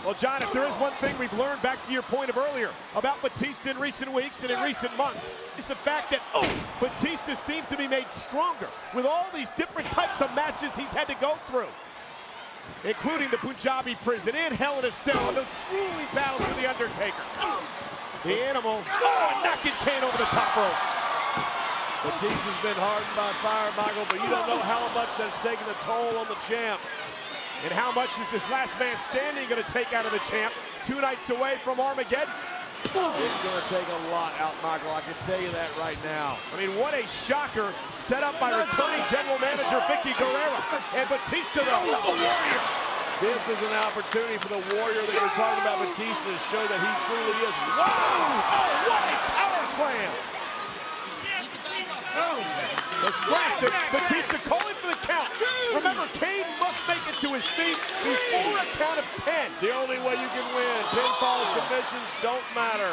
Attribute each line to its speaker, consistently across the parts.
Speaker 1: Well, John, if there is one thing we've learned, back to your point of earlier, about Batista in recent weeks and in recent months, is the fact that, Batista seems to be made stronger with all these different types of matches he's had to go through, including the Punjabi prison and Hell in a Cell, and those grueling battles with The Undertaker. The Animal, knocking Kane over the top rope.
Speaker 2: Batista's been hardened by fire, Michael, but you don't know how much that's taken a toll on the champ.
Speaker 1: And how much is this last man standing going to take out of the champ 2 nights away from Armageddon?
Speaker 2: It's going to take a lot out, Michael. I can tell you that right now.
Speaker 1: I mean, what a shocker set up by returning general manager Vicky Guerrero. And Batista, the Warrior.
Speaker 2: This is an opportunity for the Warrior that you're talking about, Batista, to show that he truly is.
Speaker 1: Wow! Oh, what a power slam! Distracted, Batista calling for the count. Remember, Kane must make it to his feet before a count of 10.
Speaker 2: The only way you can win. Pinfall submissions don't matter.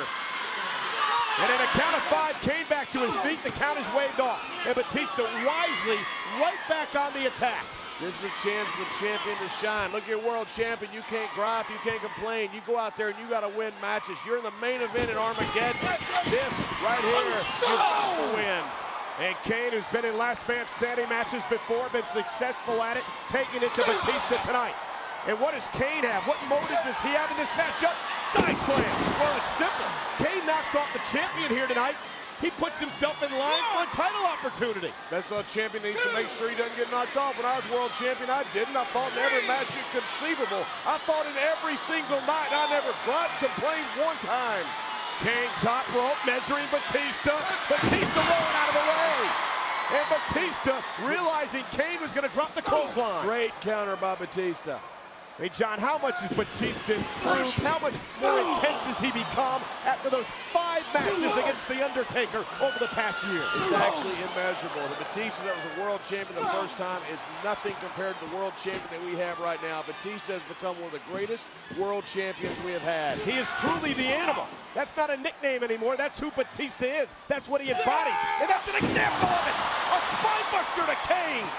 Speaker 1: And in a count of 5, Kane back to his feet. The count is waved off. And Batista wisely right back on the attack.
Speaker 2: This is a chance for the champion to shine. Look, you're world champion. You can't gripe. You can't complain. You go out there and you got to win matches. You're in the main event at Armageddon. This right here, you got to win.
Speaker 1: And Kane, who's been in last man standing matches before, been successful at it, taking it to Batista tonight. And what does Kane have? What motive does he have in this matchup? Side slam. Well, it's simple. Kane knocks off the champion here tonight. He puts himself in line for a title opportunity.
Speaker 2: That's what a champion needs to make sure he doesn't get knocked off. When I was world champion, I didn't. I fought in every match conceivable. I fought in every single night. I never complained one time.
Speaker 1: Kane top rope, measuring Batista. Batista rolling out of the way. And Batista realizing Kane was going to drop the clothesline.
Speaker 2: Great counter by Batista.
Speaker 1: Hey, John, how much has Batista improved? How much more intense has he become after those 5 matches against The Undertaker over the past year?
Speaker 2: It's actually immeasurable. The Batista that was a world champion the first time is nothing compared to the world champion that we have right now. Batista has become one of the greatest world champions we have had.
Speaker 1: He is truly the Animal. That's not a nickname anymore. That's who Batista is. That's what he embodies. And that's an example of it. A spine buster to Kane.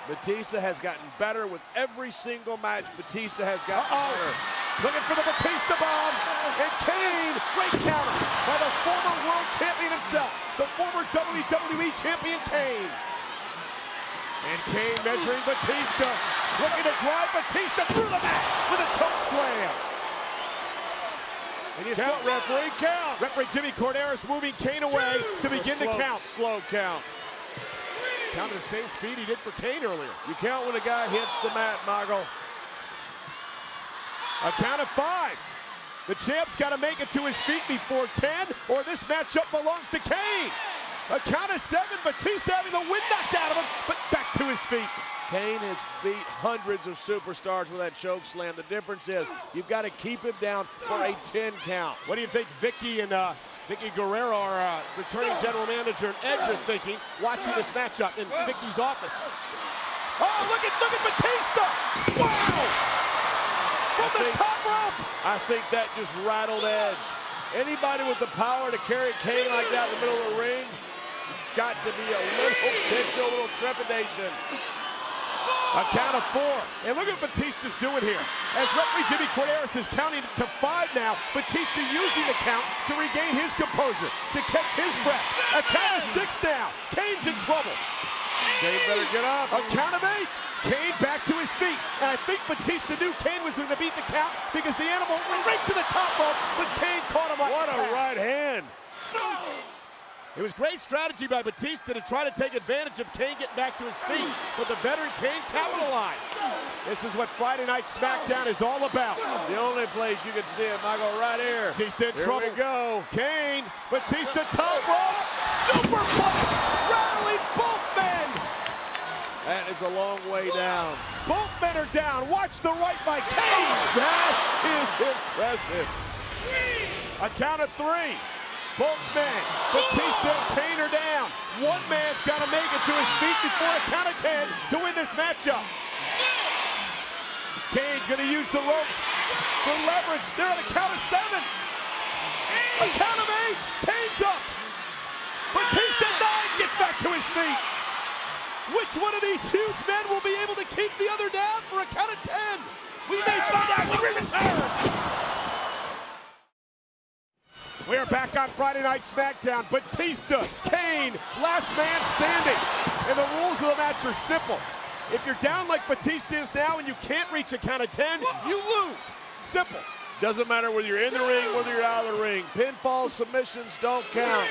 Speaker 2: Batista has gotten better with every single match. Batista has gotten better.
Speaker 1: Looking for the Batista bomb. And Kane, great counter by the former world champion himself, the former WWE champion Kane. And Kane measuring Batista, looking to drive Batista through the mat with a choke slam. And you count, referee, count. Referee Jimmy Corderas moving Kane away to begin the count.
Speaker 2: Slow count.
Speaker 1: Count at the same speed he did for Kane earlier.
Speaker 2: You count when a guy hits the mat, Michael.
Speaker 1: A count of 5. The champ's got to make it to his feet before 10, or this matchup belongs to Kane. A count of 7, Batista having the wind knocked out of him, but back to his feet.
Speaker 2: Kane has beat hundreds of superstars with that choke slam. The difference is you've got to keep him down for a 10 count.
Speaker 1: What do you think Vicky and Vicky Guerrero, our returning general manager, and Edge are thinking watching this matchup in Vicky's office? Oh, look at Batista! Wow! From the top rope!
Speaker 2: I think that just rattled Edge. Anybody with the power to carry Kane like that in the middle of the ring, it's got to be a little pitch, a little trepidation.
Speaker 1: A count of 4. And look at what Batista's doing here. As referee Jimmy Corderas is counting to 5 now, Batista using the count to regain his composure, to catch his breath. A count of 6 now. Kane's in trouble.
Speaker 2: Kane better get up.
Speaker 1: A count of 8. Kane back to his feet. And I think Batista knew Kane was going to beat the count because the Animal went right to the top rope, but Kane caught him up.
Speaker 2: What a right hand.
Speaker 1: It was great strategy by Batista to try to take advantage of Kane getting back to his feet, but the veteran Kane capitalized. This is what Friday Night SmackDown is all about.
Speaker 2: The only place you can see it, Michael, right here.
Speaker 1: Batista in trouble.
Speaker 2: Here we go.
Speaker 1: Kane, Batista top rope, superplex, rattling both men.
Speaker 2: That is a long way down.
Speaker 1: Both men are down. Watch the right by Kane.
Speaker 2: That is impressive.
Speaker 1: A count of 3. Both men, Batista and Kane are down. One man's got to make it to his feet before a count of 10 to win this matchup. Kane's going to use the ropes for leverage. They're at a count of 7. A count of 8. Kane's up. Batista 9 gets back to his feet. Which one of these huge men will be able to keep the other down for a count of 10? We may find out when we return. We are back on Friday Night SmackDown. Batista, Kane, last man standing. And the rules of the match are simple. If you're down like Batista is now and you can't reach a count of 10, you lose. Simple.
Speaker 2: Doesn't matter whether you're in the ring, whether you're out of the ring. Pinfall submissions don't count.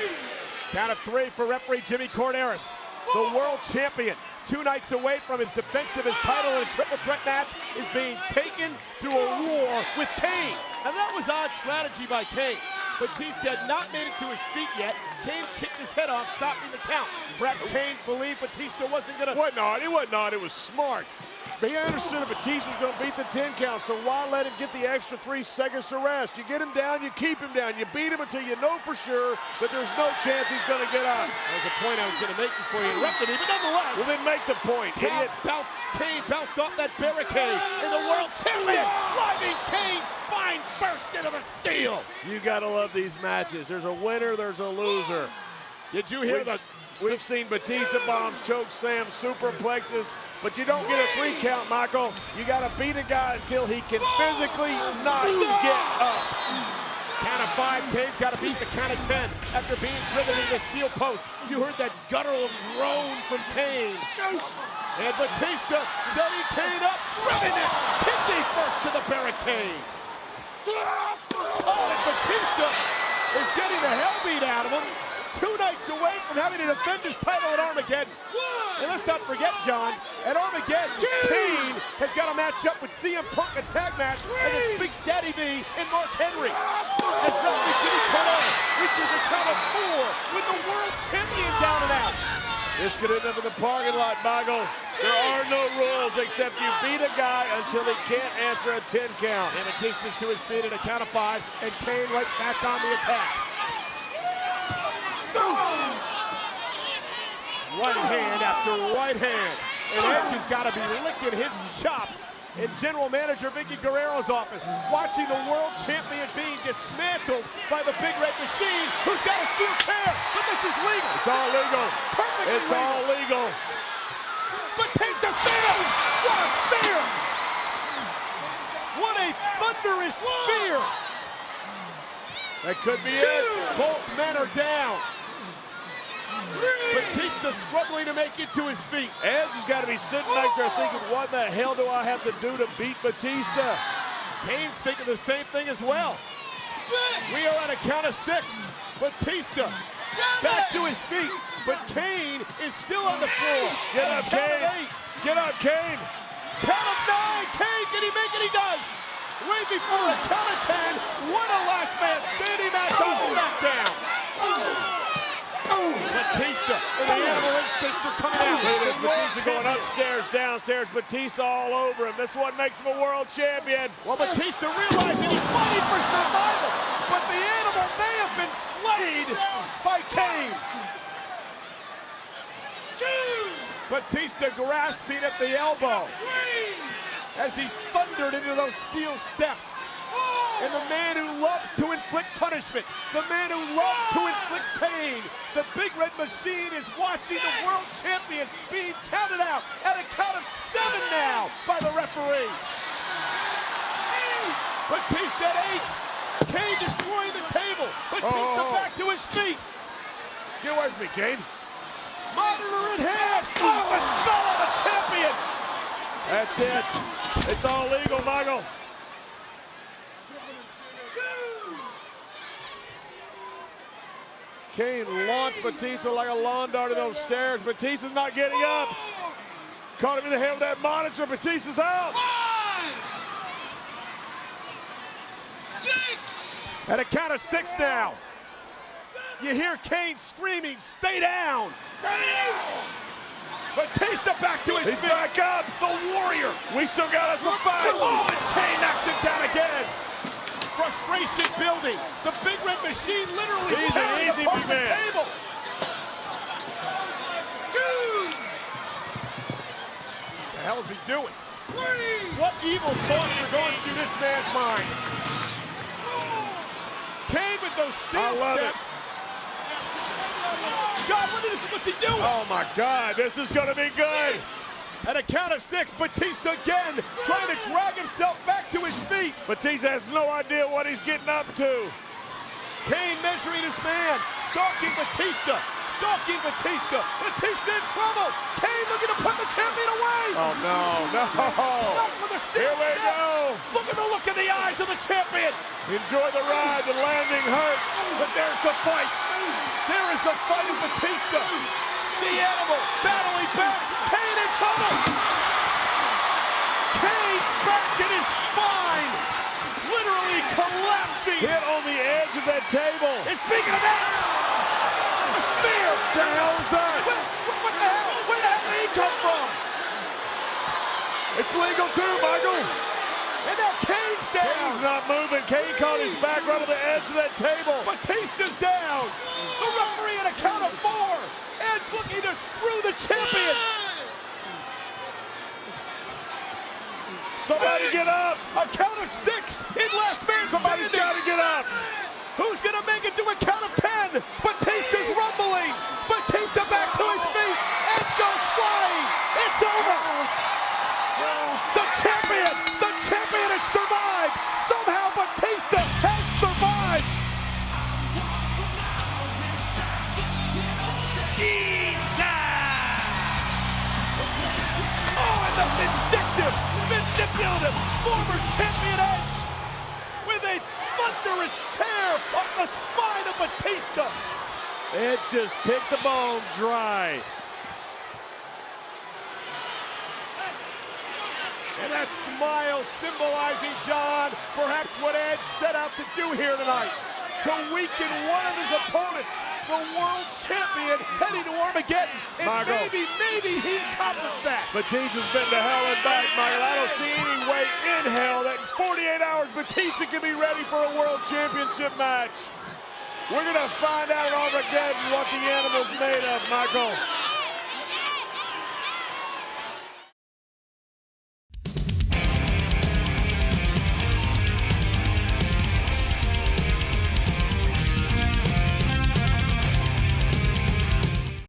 Speaker 1: Count of 3 for referee Jimmy Corderas, the world champion. 2 nights away from his defense of his title in a triple threat match, is being taken through a war with Kane. And that was odd strategy by Kane. Batista had not made it to his feet yet. Kane kicked his head off, stopping the count. Perhaps Kane believed Batista wasn't going to...
Speaker 2: What not? It wasn't not. It was smart. But he understood that Batista was going to beat the 10 count, so why let him get the extra 3 seconds to rest? You get him down, you keep him down. You beat him until you know for sure that there's no chance he's going to get up.
Speaker 1: That was a point I was going to make before you interrupted me, but nonetheless...
Speaker 2: Well, then make the point, idiot.
Speaker 1: Kane bounced off that barricade, and the world champion driving Kane's spine first into the steel.
Speaker 2: You got to love these matches. There's a winner, there's a loser.
Speaker 1: Did you hear
Speaker 2: We've seen Batista bombs, choke slams, superplexes, but you don't get a 3 count, Michael. You got to beat a guy until he can physically not get up.
Speaker 1: Count of 5, Kane's got to beat the count of 10 after being driven into the steel post. You heard that guttural groan from Kane. And Batista setting Kane up, driven it, kicking first to the barricade. Oh, and Batista is getting the hell beat out of him. 2 nights away from having to defend his title at Armageddon. And let's not forget, John, at Armageddon, Kane has got to match up with CM Punk, a tag match against Big Daddy V and Mark Henry. As referee Jimmy Corderas reaches a count of 4 with the world champion down and out.
Speaker 2: This could end up in the parking lot, Michael. There are no rules except you beat a guy until he can't answer a 10 count.
Speaker 1: And Batista's to his feet at a count of 5, and Kane right back on the attack. Right hand after right hand. And Edge has got to be licking his chops in General Manager Vicky Guerrero's office, watching the world champion being dismantled by the Big Red Machine, who's got a steel chair. But this is legal.
Speaker 2: It's all legal.
Speaker 1: Perfectly
Speaker 2: It's
Speaker 1: legal.
Speaker 2: all legal.
Speaker 1: Batista spear! What a spear! What a thunderous spear!
Speaker 2: That could be it.
Speaker 1: Both men are down. Batista struggling to make it to his feet.
Speaker 2: Edge has got to be sitting back there thinking, what the hell do I have to do to beat Batista?
Speaker 1: Kane's thinking the same thing as well. We are at a count of 6. Batista back to his feet, but Kane is still on the floor.
Speaker 2: Get up, Kane. Get up, Kane.
Speaker 1: Count of 9. Kane, can he make it? He does. Way before a count of 10. What a last man standing match on SmackDown. Batista and the animal instincts are coming out.
Speaker 2: Look at this, Batista going upstairs, downstairs, Batista all over him. That's what makes him a world champion.
Speaker 1: Well, Batista realizing he's fighting for survival, but the animal may have been slayed by Kane. Batista grasping at the elbow as he thundered into those steel steps. And the man who loves to inflict punishment, the man who loves to inflict pain, the Big Red Machine is watching the world champion being counted out at a count of 7 now by the referee. Batista at 8. Kane destroying the table. Batista back to his feet.
Speaker 2: Get away from me, Kane.
Speaker 1: Monitor in hand. Oh, the skull of the champion.
Speaker 2: That's it. It's all legal, Michael. Kane launched Batista like a lawn dart to those stairs. Batista's not getting up. Caught him in the head with that monitor. Batista's out.
Speaker 3: 6.
Speaker 1: At a count of 6 now. You hear Kane screaming, stay down. Batista back to his
Speaker 2: He's
Speaker 1: feet.
Speaker 2: back up.
Speaker 1: The Warrior.
Speaker 2: We still got us a fight.
Speaker 1: Oh, and Kane knocks him down again. Frustration building. The Big Red Machine literally tearing
Speaker 2: easy,
Speaker 1: apart
Speaker 2: big
Speaker 1: the
Speaker 2: man.
Speaker 1: table.
Speaker 3: 2.
Speaker 1: What the hell is he doing? What evil thoughts are going through this man's mind? Kane with those steel
Speaker 2: I love
Speaker 1: steps. John, what's he doing?
Speaker 2: Oh my God, this is gonna be good.
Speaker 1: At a count of 6, Batista again trying to drag himself back to his feet.
Speaker 2: Batista has no idea what he's getting up to.
Speaker 1: Kane measuring his man, stalking Batista. Batista in trouble. Kane looking to put the champion away.
Speaker 2: Oh, no.
Speaker 1: Up with a steel
Speaker 2: Here we
Speaker 1: step.
Speaker 2: go.
Speaker 1: Look at the look in the eyes of the champion.
Speaker 2: Enjoy the ride. The landing hurts.
Speaker 1: But there's the fight. There is the fight of Batista. The animal battling back. Kane in trouble. Kane's back in his spine. Literally collapsing.
Speaker 2: Hit on the edge of that table.
Speaker 1: And speaking of edge, a spear.
Speaker 2: What the hell is that?
Speaker 1: What the hell? Where the hell did he come from?
Speaker 2: It's legal too, Michael.
Speaker 1: And now Kane's down.
Speaker 2: Kane's not moving. Kane caught his back right on the edge of that table.
Speaker 1: Batista's down. The referee at a count of 4. Edge looking to screw the champion.
Speaker 2: Somebody get up.
Speaker 1: A count of 6 in last man
Speaker 2: Somebody's
Speaker 1: standing.
Speaker 2: got to get up.
Speaker 1: Who's gonna make it to a count of 10? Batista's rumbling. Batista back to his feet. Edge goes flying. It's over. The champion has survived. Somehow Batista has survived. Oh, and the manipulative former champion Edge with a thunderous chair off the spine of Batista.
Speaker 2: Edge just picked the bone dry.
Speaker 1: And that smile symbolizing, John, perhaps what Edge set out to do here tonight. To weaken one of his opponents, the world champion heading to Armageddon. And
Speaker 2: Michael,
Speaker 1: maybe he accomplished that.
Speaker 2: Batista's been to hell and back, Michael. I don't see any way in hell that in 48 hours Batista can be ready for a world championship match. We're going to find out at Armageddon what the animal's made of, Michael.